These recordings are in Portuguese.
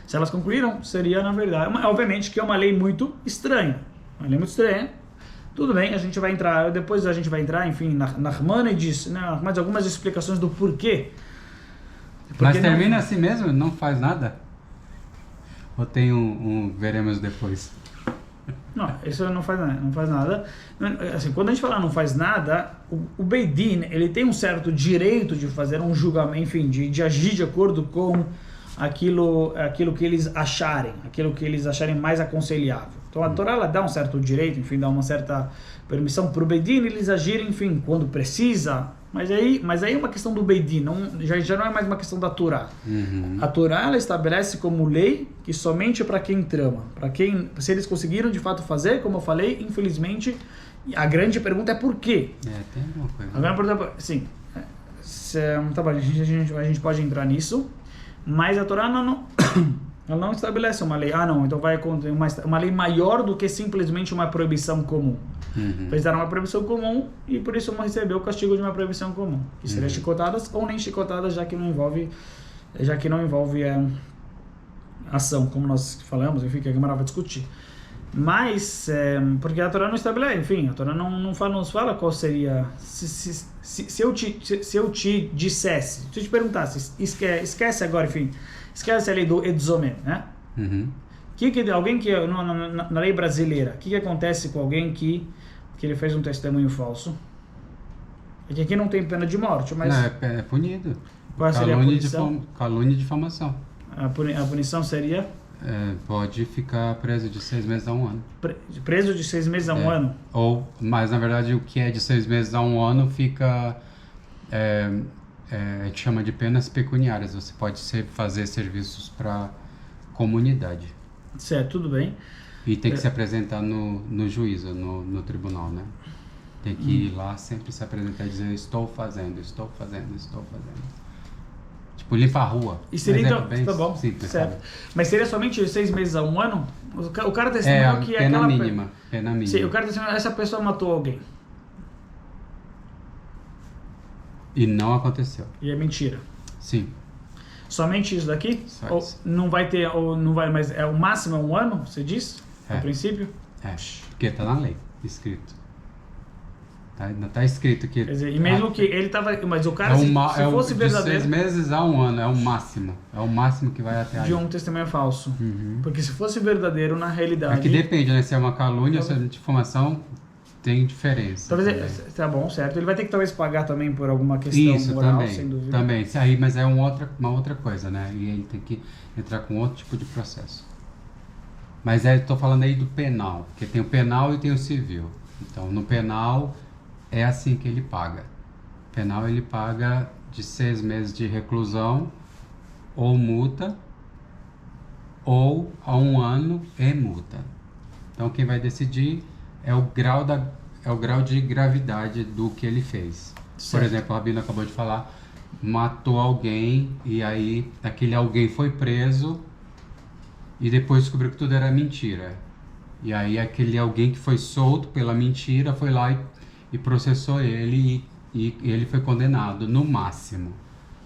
Se elas concluíram, seria, na verdade, obviamente que é uma lei muito estranha. Uma lei muito estranha. Tudo bem, a gente vai entrar, depois a gente vai entrar, enfim, na Nachmanides, né, mais algumas explicações do porquê. Mas termina assim mesmo? Não faz nada? Ou tem veremos depois? Não, isso não faz nada. Não faz nada. Assim, quando a gente fala não faz nada, o Beit Din, ele tem um certo direito de fazer um julgamento, enfim, de agir de acordo com aquilo que eles acharem mais aconselhável. Então a Torá, ela dá um certo direito, enfim, dá uma certa permissão para o Beit Din eles agirem, enfim, quando precisa. Mas aí é uma questão do Beit Din, já não é mais uma questão da Torá. A Torá, ela estabelece como lei que somente para quem trama, se eles conseguiram de fato fazer, como eu falei, infelizmente, a grande pergunta é por quê? Tem alguma coisa. Agora, por exemplo, sim, tá bom, a gente pode entrar nisso, mas a Torá ela não estabelece uma lei. Então vai acontecer uma lei maior do que simplesmente uma proibição comum. Eles deram uma proibição comum e por isso vão receber o castigo de uma proibição comum, que seria chicotadas ou nem chicotadas, já que não envolve ação, como nós falamos, enfim, que a Gemara vai discutir. Mas, porque a Torá não estabelece, enfim, a Torá não nos fala qual seria, se eu te dissesse, se eu te perguntasse, esquece agora, enfim, esquece a lei do Edzomen, né? Alguém que, na lei brasileira, o que acontece com alguém que ele fez um testemunho falso? É que aqui não tem pena de morte, mas... Não, é punido. Qual seria a punição? Calúnia e difamação. A punição seria? Pode ficar preso de 6 meses a 1 ano. Preso de 6 meses a 1 ano? Mas na verdade o que é de 6 meses a 1 ano fica... a gente chama de penas pecuniárias. Você pode fazer serviços para comunidade. Certo, tudo bem. E tem que se apresentar no juízo, no tribunal, né? Tem que ir lá sempre se apresentar e dizer estou fazendo. Tipo, limpar a rua. E seria então, bem, tá bom, simples, certo. sabe? Mas seria somente de 6 meses a 1 ano? O cara testemunhou que pena aquela... mínima. Sim, o cara testemunhou essa pessoa matou alguém. E não aconteceu. E é mentira. Sim. Somente isso daqui? Ou não vai ter, ou não vai, mas o máximo é 1 ano, você diz? A princípio? Porque tá na lei, escrito. Não tá escrito que... Quer dizer, e mesmo que ele tava... Mas o cara, se fosse verdadeiro... De 6 meses a 1 ano, é o máximo. É o máximo que vai até aí. De um testemunho falso. Porque se fosse verdadeiro, na realidade... É que depende, né? Se é uma calúnia ou se é difamação, tem diferença. Talvez, tá bom, certo. Ele vai ter que talvez pagar também por alguma questão moral, também, sem dúvida. Também, isso aí, mas é uma outra coisa, né? E ele tem que entrar com outro tipo de processo. Mas tô falando aí do penal, porque tem o penal e tem o civil. Então, no penal, é assim que ele paga. Penal, ele paga de 6 meses de reclusão, ou multa, ou a 1 ano e multa. Então, quem vai decidir é o grau de gravidade do que ele fez. Certo. Por exemplo, a Rabino acabou de falar, matou alguém e aí aquele alguém foi preso e depois descobriu que tudo era mentira. E aí aquele alguém que foi solto pela mentira foi lá e processou ele e ele foi condenado no máximo.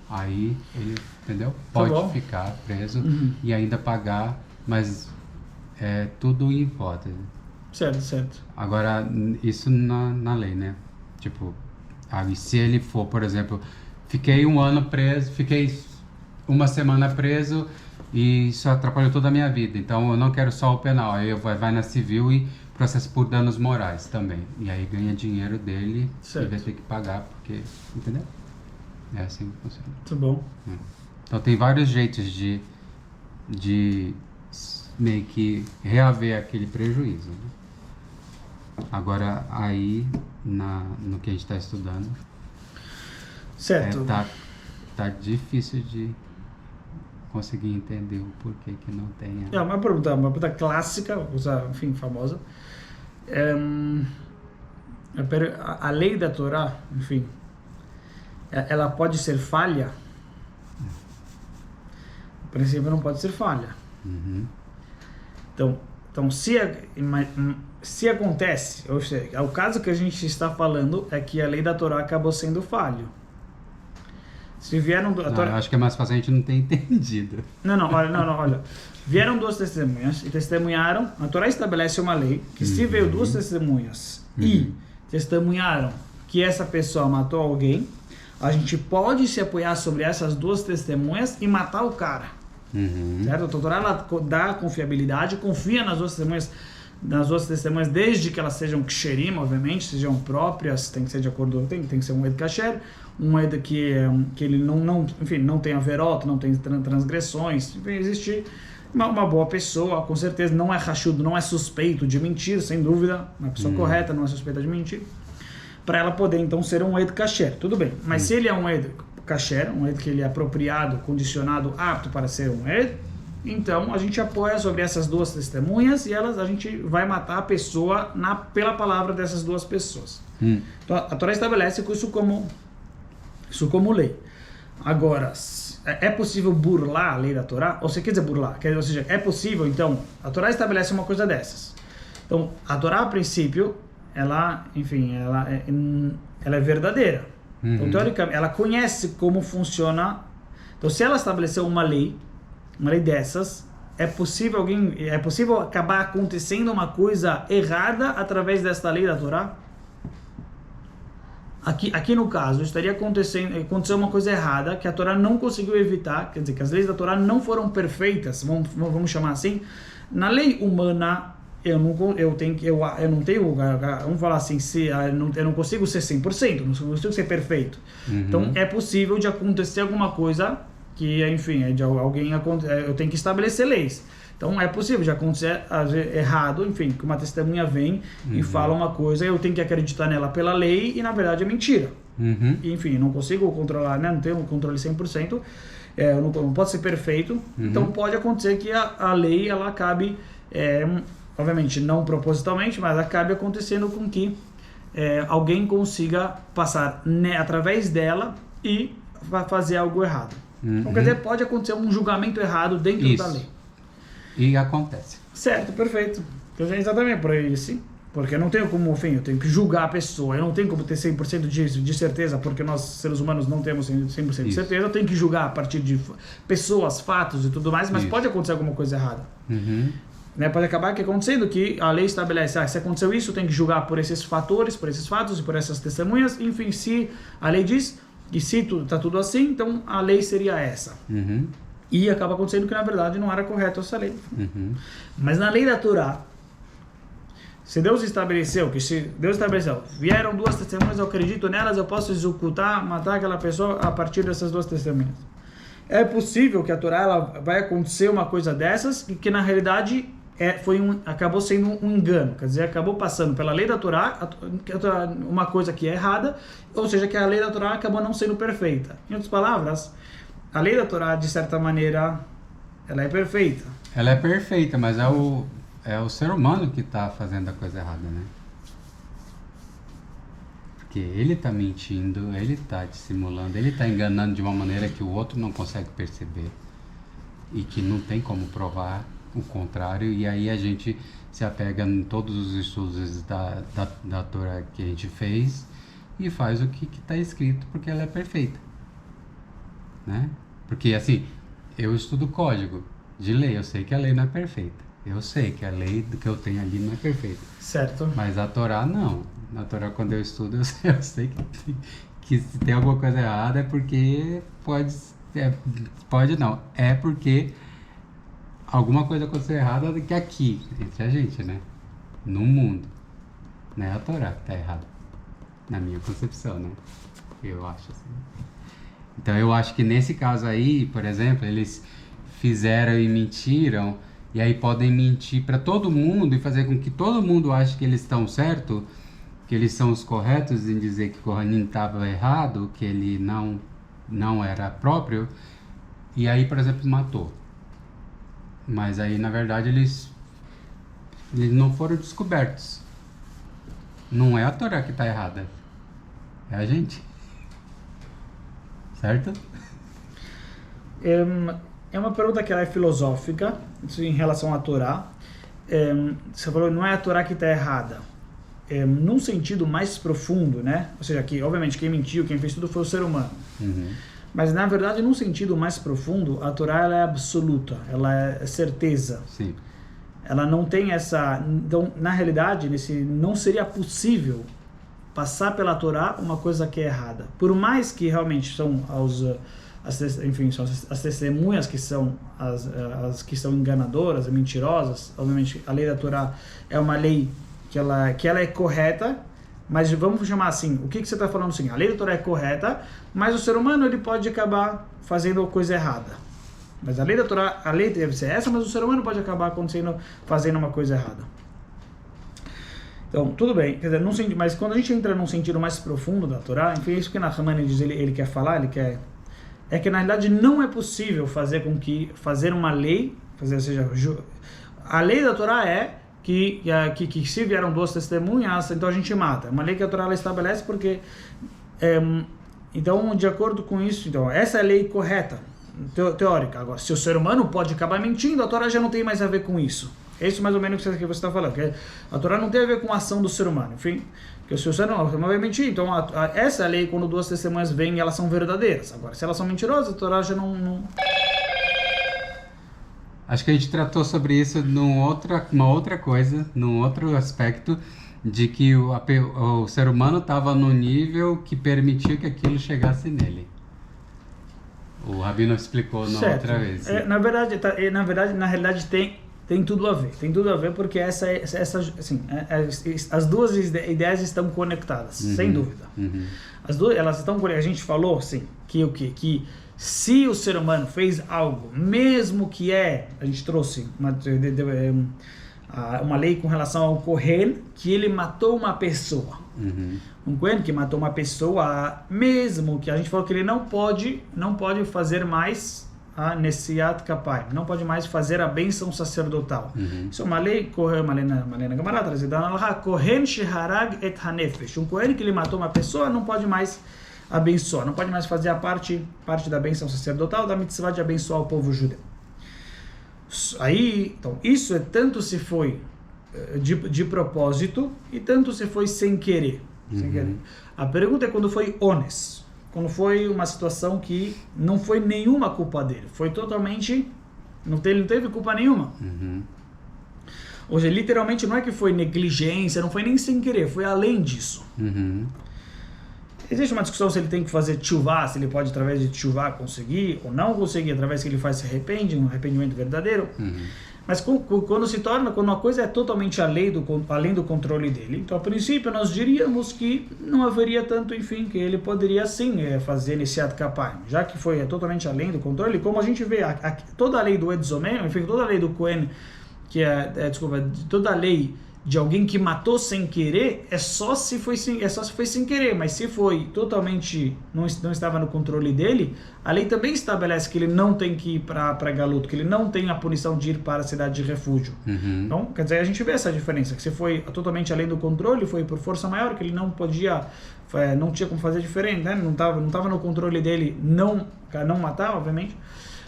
Aí ele, entendeu? Pode ficar preso e ainda pagar, mas é tudo em hipótese. Certo. Agora, isso na lei, né? Tipo, se ele for, por exemplo, fiquei 1 ano preso, fiquei 1 semana preso e isso atrapalhou toda a minha vida. Então, eu não quero só o penal. Aí vai na civil e processo por danos morais também. E aí ganha dinheiro dele e vai ter que pagar, porque... Entendeu? É assim que funciona. Muito bom. Então, tem vários jeitos de meio que reaver aquele prejuízo, né? Agora, aí, no que a gente está estudando, certo. Tá difícil de conseguir entender o porquê que não tem... Uma pergunta clássica, enfim, famosa. A lei da Torá, enfim, ela pode ser falha? No princípio, não pode ser falha. Então, se acontece, ou seja, o caso que a gente está falando é que a lei da Torá acabou sendo falho. Se vieram... Não, eu acho que é mais fácil a gente não ter entendido. Olha. Vieram duas testemunhas e testemunharam. A Torá estabelece uma lei que se veio duas testemunhas e testemunharam que essa pessoa matou alguém, a gente pode se apoiar sobre essas duas testemunhas e matar o cara. Certo? A Torá ela dá confiabilidade, confia nas duas testemunhas, desde que elas sejam ksherim, obviamente, sejam próprias, tem que ser de acordo, tem que ser um ed kasher, um ed que ele não tem averot, não tem transgressões, enfim, existe uma boa pessoa, com certeza, não é rachudo, não é suspeito de mentir, sem dúvida, uma pessoa correta não é suspeita de mentir, para ela poder então ser um ed kasher, tudo bem, mas se ele é um ed kasher, um ed que ele é apropriado, condicionado, apto para ser um ed, então a gente apoia sobre essas duas testemunhas e a gente vai matar a pessoa pela palavra dessas duas pessoas. Então a Torá estabelece isso como lei. Agora, é possível burlar a lei da Torá? Ou você quer dizer burlar? Ou seja, é possível, então, a Torá estabelece uma coisa dessas. Então, a Torá, a princípio, ela é verdadeira. Então, teoricamente, ela conhece como funciona. Então, se ela estabeleceu uma lei dessas, é possível acabar acontecendo uma coisa errada através desta lei da Torá? Aqui no caso, aconteceu uma coisa errada que a Torá não conseguiu evitar, quer dizer, que as leis da Torá não foram perfeitas, vamos chamar assim. Na lei humana, vamos falar assim, eu não consigo ser 100%, não consigo ser perfeito. Então, é possível de acontecer alguma coisa que, enfim, eu tenho que estabelecer leis. Então, é possível de acontecer errado, enfim, que uma testemunha vem e fala uma coisa, eu tenho que acreditar nela pela lei e, na verdade, é mentira. E, enfim, não consigo controlar, né? Não tenho um controle 100%, não pode ser perfeito. Então, pode acontecer que a lei, ela acabe, obviamente, não propositalmente, mas acabe acontecendo com que alguém consiga passar através dela e fazer algo errado. Então, quer dizer, pode acontecer um julgamento errado dentro da lei. E acontece. Certo, perfeito. Então, exatamente por isso. Porque eu não tenho como, enfim, eu tenho que julgar a pessoa. Eu não tenho como ter 100% de certeza, porque nós, seres humanos, não temos 100% de certeza. Eu tenho que julgar a partir de pessoas, fatos e tudo mais, mas pode acontecer alguma coisa errada. Né? Pode acabar acontecendo que a lei estabelece, se aconteceu isso, eu tenho que julgar por esses fatores, por esses fatos e por essas testemunhas. Enfim, se a lei diz que se está tudo assim, então a lei seria essa. E acaba acontecendo que, na verdade, não era correto essa lei. Mas na lei da Torá, se Deus estabeleceu, vieram duas testemunhas, eu acredito nelas, eu posso executar, matar aquela pessoa a partir dessas duas testemunhas. É possível que a Torá vai acontecer uma coisa dessas e que, na realidade, acabou sendo um engano. Quer dizer, acabou passando pela lei da Torá uma coisa que é errada, ou seja, que a lei da Torá acabou não sendo perfeita. Em outras palavras, a lei da Torá, de certa maneira, ela é perfeita. Ela é perfeita, mas é o ser humano que está fazendo a coisa errada, né? Porque ele está mentindo, ele está dissimulando, ele está enganando de uma maneira que o outro não consegue perceber e que não tem como provar o contrário. E aí a gente se apega em todos os estudos da Torá que a gente fez e faz o que está escrito, porque ela é perfeita. Né? Porque assim, eu estudo código de lei, eu sei que a lei não é perfeita, eu sei que a lei que eu tenho ali não é perfeita, certo? Mas a Torá não. Na Torá, quando eu estudo, eu sei que se tem alguma coisa errada é porque é porque alguma coisa aconteceu errada que aqui, entre a gente, né? No mundo, não é a Torá que tá errada, na minha concepção, né? Eu acho assim. Então eu acho que nesse caso aí, por exemplo, eles fizeram e mentiram, e aí podem mentir para todo mundo e fazer com que todo mundo ache que eles estão certo, que eles são os corretos em dizer que Kohanim estava errado, que ele não era próprio, e aí, por exemplo, matou. Mas aí, na verdade, eles não foram descobertos. Não é a Torá que está errada, é a gente. Certo? É uma pergunta que ela é filosófica em relação à Torá. Você falou, não é a Torá que está errada. Num sentido mais profundo, né? Ou seja, que obviamente quem mentiu, quem fez tudo foi o ser humano. Mas, na verdade, num sentido mais profundo, a Torá ela é absoluta, ela é certeza. Sim. Ela não tem essa... Então, na realidade, não seria possível passar pela Torá uma coisa que é errada. Por mais que realmente são são as testemunhas que são as que são enganadoras, mentirosas. Obviamente, a lei da Torá é uma lei que ela é correta, mas vamos chamar assim, o que você está falando assim? A lei da Torá é correta, mas o ser humano ele pode acabar fazendo coisa errada. Mas a lei da Torá, a lei deve ser essa, mas o ser humano pode acabar fazendo uma coisa errada. Então, tudo bem, quer dizer, mas quando a gente entra num sentido mais profundo da Torá, enfim, isso que Nahman diz, ele quer falar, é que na realidade não é possível fazer uma lei, ou seja, a lei da Torá é que se vieram 2 testemunhas, então a gente mata. É uma lei que a Torá ela estabelece porque, então, de acordo com isso, então, essa é a lei correta, teórica. Agora, se o ser humano pode acabar mentindo, a Torá já não tem mais a ver com isso. É isso mais ou menos que você está falando, que a Torá não tem a ver com a ação do ser humano, enfim, que se o ser humano vai mentir, então essa lei, quando 2 testemunhas vêm, elas são verdadeiras. Agora, se elas são mentirosas, a Torá já não... Acho que a gente tratou sobre isso num outro aspecto, de que o ser humano estava no nível que permitiu que aquilo chegasse nele. O Rabino explicou na outra vez. Na realidade tem tudo a ver. Tem tudo a ver porque as duas ideias estão conectadas, sem dúvida. Uhum. As duas, elas estão conectadas. A gente falou, assim, que se o ser humano fez algo, mesmo que a gente trouxe uma lei com relação ao Kohen, que ele matou uma pessoa. Uhum. Um Kohen que matou uma pessoa, mesmo que a gente falou que ele não pode fazer mais a Nesiat Kapai, não pode mais fazer a bênção sacerdotal. Uhum. Isso é uma lei na Gemara, trazida na Halakha, Kohen sheharag et hanefesh. Um Kohen que ele matou uma pessoa não pode mais abençoar, não pode mais fazer a parte da bênção sacerdotal, da mitzvah de abençoar o povo judeu. Aí, então, isso é tanto se foi de propósito e tanto se foi sem querer. Sem querer. A pergunta é quando foi honest, quando foi uma situação que não foi nenhuma culpa dele, foi totalmente, ele não teve culpa nenhuma. Ou seja, literalmente não é que foi negligência, não foi nem sem querer, foi além disso. Existe uma discussão se ele tem que fazer tchuvá, se ele pode através de tchuvá conseguir ou não conseguir, através que ele faz se arrepende, um arrependimento verdadeiro. Mas quando uma coisa é totalmente além do controle dele, então a princípio nós diríamos que não haveria tanto, enfim, que ele poderia sim fazer Nesiat Kapai, já que foi totalmente além do controle, como a gente vê, toda a lei do Edzomem, enfim, toda a lei do Kohen, toda a lei de alguém que matou sem querer, é só se foi sem querer, mas se foi totalmente, não estava no controle dele, a lei também estabelece que ele não tem que ir para Galuto, que ele não tem a punição de ir para a cidade de refúgio. Então, quer dizer, a gente vê essa diferença, que se foi totalmente além do controle, foi por força maior, que ele não tinha como fazer diferente, né? Não estava no controle dele não matar, obviamente.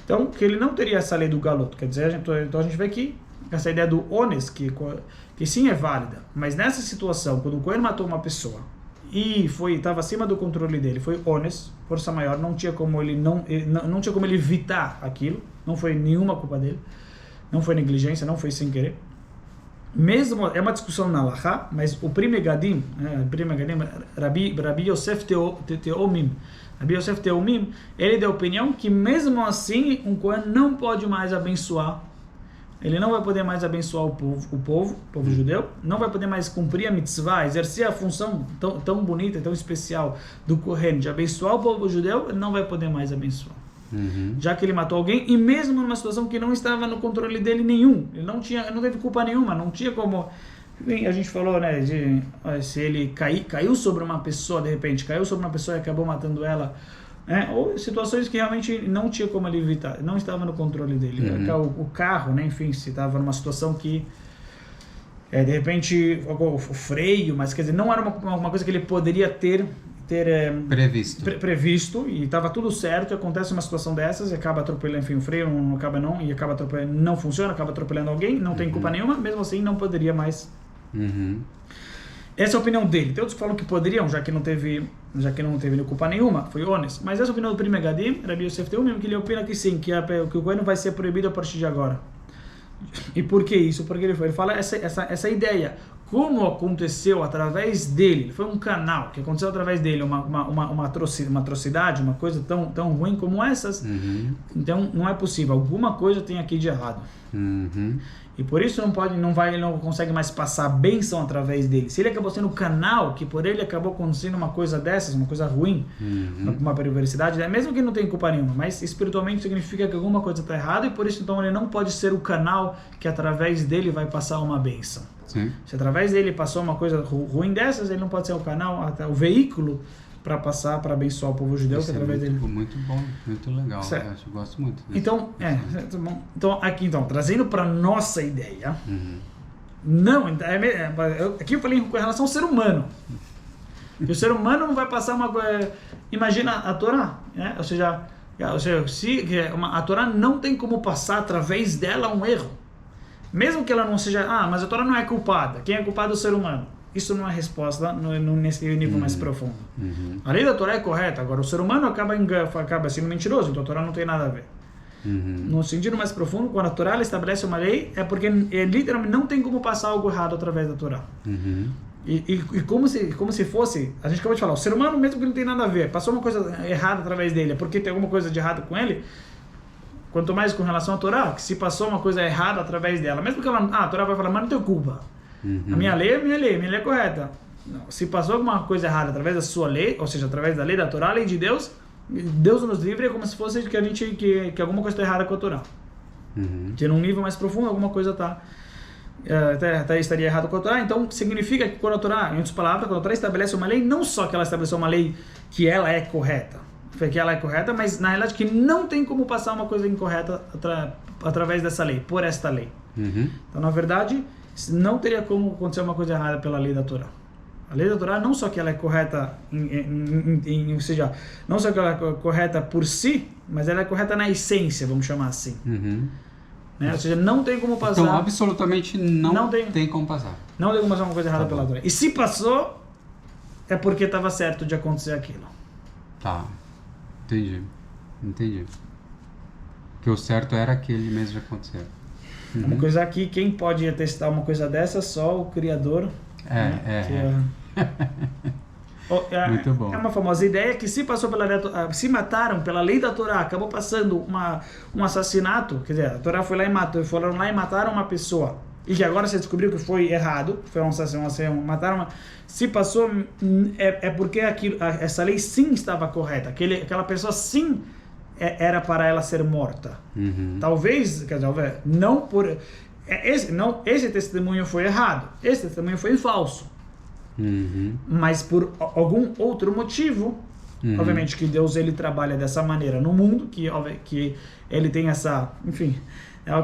Então, que ele não teria essa lei do Galuto, quer dizer, então a gente vê que essa ideia do honest, que sim é válida, mas nessa situação, quando o Kohen matou uma pessoa e estava acima do controle dele, foi honest, força maior, não tinha como ele não tinha como ele evitar aquilo, não foi nenhuma culpa dele, não foi negligência, não foi sem querer. Mesmo é uma discussão na Halakha, mas o Pri Megadim, Rabbi Yosef Teomim, ele deu a opinião que mesmo assim um Kohen não pode mais abençoar. Ele não vai poder mais abençoar o povo judeu, não vai poder mais cumprir a mitzvah, exercer a função tão bonita, tão especial do Kohen, de abençoar o povo judeu, ele não vai poder mais abençoar. Já que ele matou alguém, e mesmo numa situação que não estava no controle dele nenhum, ele não teve culpa nenhuma, não tinha como... A gente falou, né, se ele caiu sobre uma pessoa, de repente, caiu sobre uma pessoa e acabou matando ela, ou situações que realmente não tinha como ele evitar, não estava no controle dele. O carro, né, enfim, se estava numa situação que de repente o freio, mas quer dizer, não era uma coisa que ele poderia ter previsto e estava tudo certo, acontece uma situação dessas e acaba atropelando, enfim, o freio acaba atropelando, não funciona, acaba atropelando alguém, não tem culpa nenhuma, mesmo assim não poderia mais. Essa é a opinião dele. Tem outros que falam que poderiam, já que não teve já que não teve culpa nenhuma, foi honesto. Mas essa opinião do Pri Megadim, Rabi Yosef Teumim, que ele opina que sim, que o Kohen vai ser proibido a partir de agora. E por que isso? Porque ele fala essa ideia. Como aconteceu através dele, foi um canal que aconteceu através dele, uma atrocidade, uma coisa tão ruim como essas, então não é possível, alguma coisa tem aqui de errado. E por isso não consegue mais passar a bênção através dele. Se ele acabou sendo o canal, que por ele acabou acontecendo uma coisa dessas, uma coisa ruim, uma perversidade, mesmo que não tenha culpa nenhuma, mas espiritualmente significa que alguma coisa está errada, e por isso então ele não pode ser o canal que através dele vai passar uma bênção. Sim. Se através dele passou uma coisa ruim dessas, ele não pode ser o canal, até o veículo para passar, para abençoar o povo judeu, que através dele. Muito bom, muito legal. Eu gosto muito disso. Então, aqui trazendo para nossa ideia, aqui eu falei com relação ao ser humano. Que o ser humano não vai passar uma coisa. Imagina a Torá, né? Ou seja, a Torá não tem como passar através dela um erro. Mesmo que ela não seja, mas a Torá não é culpada. Quem é culpado é o ser humano. Isso não é resposta nesse nível mais profundo. A lei da Torá é correta, agora o ser humano acaba sendo mentiroso, então a Torá não tem nada a ver. No sentido mais profundo, quando a Torá estabelece uma lei, é porque literalmente não tem como passar algo errado através da Torá. E como se fosse, a gente acabou de falar, o ser humano, mesmo que não tem nada a ver, passou uma coisa errada através dele, é porque tem alguma coisa de errado com ele. Quanto mais com relação à Torá, que se passou uma coisa errada através dela, mesmo que a Torá vai falar, mas não tem culpa. A minha lei é correta. Não, se passou alguma coisa errada através da sua lei, ou seja, através da lei da Torá, a lei de Deus, Deus nos livre, é como se fosse que alguma coisa está errada com a Torá. Que num nível mais profundo, alguma coisa estaria errada com a Torá. Então, significa que quando a Torá, em outras palavras, quando a Torá estabelece uma lei, não só que ela estabeleceu uma lei que ela é correta, mas na realidade que não tem como passar uma coisa incorreta através dessa lei, por esta lei. Então, na verdade, não teria como acontecer uma coisa errada pela lei da Torá. A lei da Torá não só que ela é correta, ou seja, não só que ela é correta por si, mas ela é correta na essência, vamos chamar assim. Né? Ou seja, não tem como passar. Então, absolutamente não tem como passar. Não tem como passar uma coisa errada pela Torá. E se passou, é porque estava certo de acontecer aquilo. Tá. Entendi. Que o certo era aquele mesmo de acontecer. Uma coisa aqui, quem pode atestar uma coisa dessa? Só o Criador. Muito bom. É uma famosa ideia que se mataram pela lei da Torá, acabou passando um assassinato, quer dizer, a Torá foi lá e foram lá e mataram uma pessoa, e que agora se descobriu que foi errado, foi um assassinato, mataram se passou, é porque essa lei sim estava correta, aquela pessoa sim era para ela ser morta. Talvez, quer dizer, não por... esse testemunho foi errado, esse testemunho foi falso. Mas por algum outro motivo, obviamente que Deus ele trabalha dessa maneira no mundo, que ele tem essa, enfim,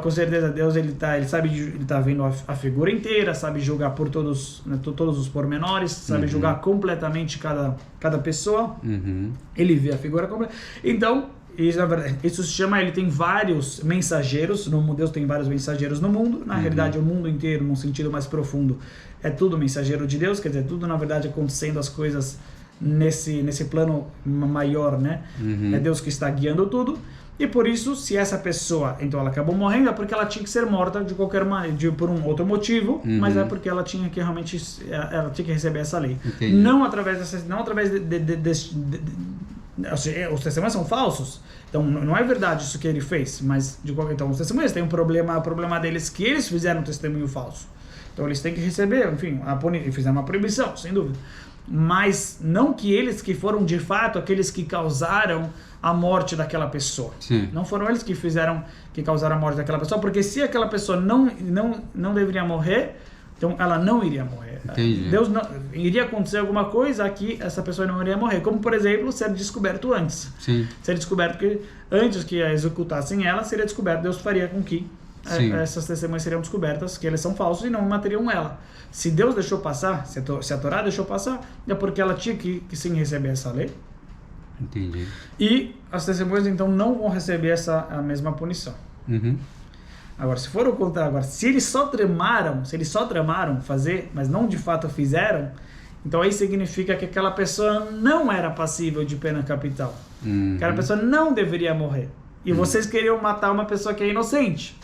com certeza Deus ele tá vendo a figura inteira, sabe julgar por todos os pormenores, sabe julgar completamente cada pessoa. Ele vê a figura completa. Então isso se chama, ele tem vários mensageiros, Deus tem vários mensageiros no mundo, na realidade o mundo inteiro, num sentido mais profundo, é tudo mensageiro de Deus, quer dizer, tudo na verdade acontecendo as coisas nesse plano maior, né? É Deus que está guiando tudo, e por isso, se essa pessoa, então ela acabou morrendo, é porque ela tinha que ser morta de qualquer maneira, por um outro motivo, mas é porque ela tinha que realmente, ela tinha que receber essa lei. Não através ou seja, os testemunhos são falsos, então não é verdade isso que ele fez, mas então os testemunhos têm o problema deles que eles fizeram um testemunho falso, então eles têm que receber, enfim, fizeram uma proibição, sem dúvida, mas não que eles que foram de fato aqueles que causaram a morte daquela pessoa. Não foram eles que causaram a morte daquela pessoa, porque se aquela pessoa não deveria morrer, então ela não iria morrer. Deus não iria acontecer alguma coisa que essa pessoa não iria morrer, como por exemplo ser descoberto antes. Ser descoberto que antes que executassem ela, seria descoberto, Deus faria com que essas testemunhas seriam descobertas, que eles são falsos e não matariam ela. Se Deus deixou passar, se a Torá deixou passar, é porque ela tinha que sim receber essa lei. E as testemunhas então não vão receber a mesma punição. Agora, se for o contrário, se eles só tramaram fazer, mas não de fato fizeram, Então aí significa que aquela pessoa não era passível de pena capital. Aquela pessoa não deveria morrer. E vocês queriam matar uma pessoa que é inocente.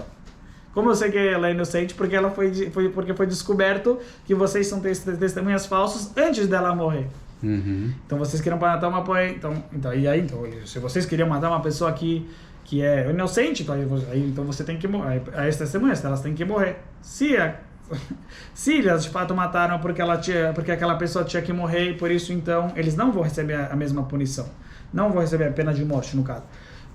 Como eu sei que ela é inocente? Porque ela porque foi descoberto que vocês são testemunhas falsas antes dela morrer. Então vocês queriam matar uma então se vocês queriam matar uma pessoa que é inocente, então você tem que morrer. As testemunhas, elas têm que morrer. Se elas de fato mataram porque aquela pessoa tinha que morrer, e por isso então eles não vão receber a mesma punição. Não vão receber a pena de morte, no caso.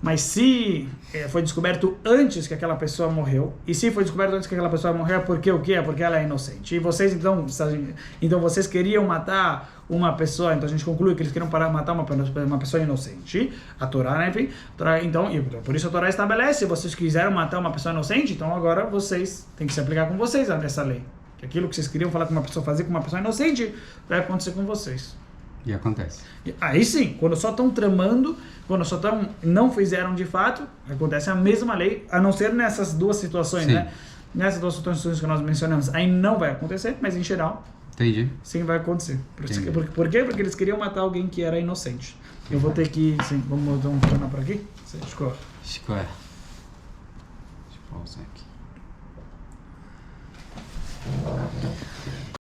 Mas se foi descoberto antes que aquela pessoa morreu, e se foi descoberto antes que aquela pessoa morreu, é porque o quê? É porque ela é inocente. E vocês, então vocês queriam matar uma pessoa, então a gente conclui que eles queriam matar uma pessoa inocente. A Torá, né, enfim, então, por isso a Torá estabelece, se vocês quiseram matar uma pessoa inocente, então agora vocês têm que se aplicar com vocês nessa lei. Que aquilo que vocês queriam fazer com uma pessoa inocente, vai acontecer com vocês. E acontece. Aí sim, quando só estão tramando, não fizeram de fato, acontece a mesma lei, a não ser nessas duas situações, sim, né? Nessas duas situações que nós mencionamos, aí não vai acontecer, mas em geral, entendi, sim, vai acontecer. Por quê? Porque eles queriam matar alguém que era inocente. Eu vou ter que, sim, vamos tornar por aqui? Escolha. Deixa eu pausar aqui.